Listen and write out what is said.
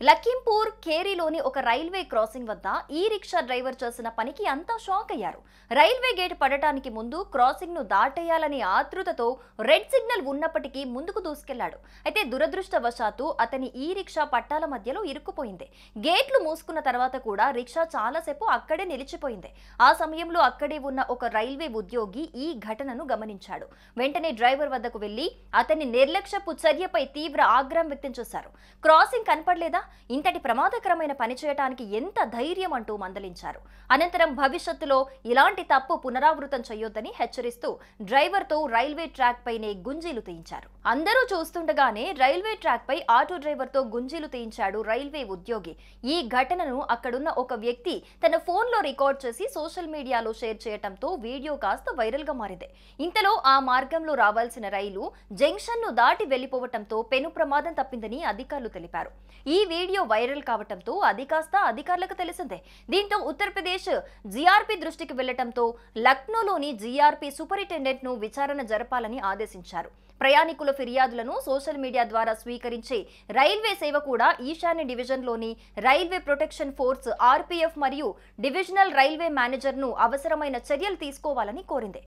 లఖింపూర్ ఖేరీలోని ఒక railway crossing వద్ద ఈ రిక్షా డ్రైవర్ చేసిన పనికి అంతా షాక్ అయ్యారు. రైల్వే గేట్ పడటానికి ముందు క్రాసింగ్ ను దాటేయాలని ఆతృతతో రెడ్ సిగ్నల్ ఉన్నప్పటికీ ముందుకు దూసుకెళ్లాడు. అయితే దురదృష్టవశాత్తు అతని ఈ రిక్షా పట్టాల మధ్యలో ఇరుక్కుపోయింది. గేట్లు మూసుకున్న తర్వాత కూడా రిక్షా చాలాసేపు అక్కడే నిలిచిపోయింది. ఆ సమయంలో అక్కడే ఉన్న ఒక రైల్వే ఉద్యోగి ఈ ఘటనను గమనించాడు. వెంటనే డ్రైవర్ వద్దకు వెళ్లి అతని నిర్లక్ష్యపు చర్యపై తీవ్ర ఆగ్రహం వ్యక్తం చేశారు. క్రాసింగ్ కనపడలేదా, ఇంతటి ప్రమాదకరమైన పని చేయడానికి ఎంత ధైర్యం అంటూ మందలించారు. అనంతరం భవిష్యత్తులో ఇలాంటి తప్పు పునరావృతం చేయొద్దని హెచ్చరిస్తూ డ్రైవర్ తో రైల్వే ట్రాక్ పైనే గుంజీలు తీయించారు. అందరూ చూస్తుండగానే రైల్వే ట్రాక్ పై ఆటో డ్రైవర్ తో గుంజీలు తీయించాడు రైల్వే ఉద్యోగి. ఈ ఘటనను అక్కడున్న ఒక వ్యక్తి తన ఫోన్ లో రికార్డ్ చేసి సోషల్ మీడియాలో షేర్ చేయడంతో వీడియో కాస్త వైరల్ గా మారింది. ఇంతలో ఆ మార్గంలో రావాల్సిన రైలు జంక్షన్ ను దాటి వెళ్లిపోవటంతో పెను ప్రమాదం తప్పిందని అధికారులు తెలిపారు. ఈ వీడియో వైరల్ కావటంతో అది కాస్త అధికారులకు తెలిసిందే. దీంతో ఉత్తరప్రదేశ్ జీఆర్పీ దృష్టికి వెళ్లటంతో లక్నోలోని జీఆర్పీ సూపరింటెండెంట్ ను విచారణ జరపాలని ఆదేశించారు. ప్రయాణికుల ఫిర్యాదులను సోషల్ మీడియా ద్వారా స్వీకరించే రైల్వే సేవ కూడా ఈశాన్య డివిజన్లోని రైల్వే ప్రొటెక్షన్ ఫోర్స్ ఆర్పీఎఫ్ మరియు డివిజనల్ రైల్వే మేనేజర్ను అవసరమైన చర్యలు తీసుకోవాలని కోరింది.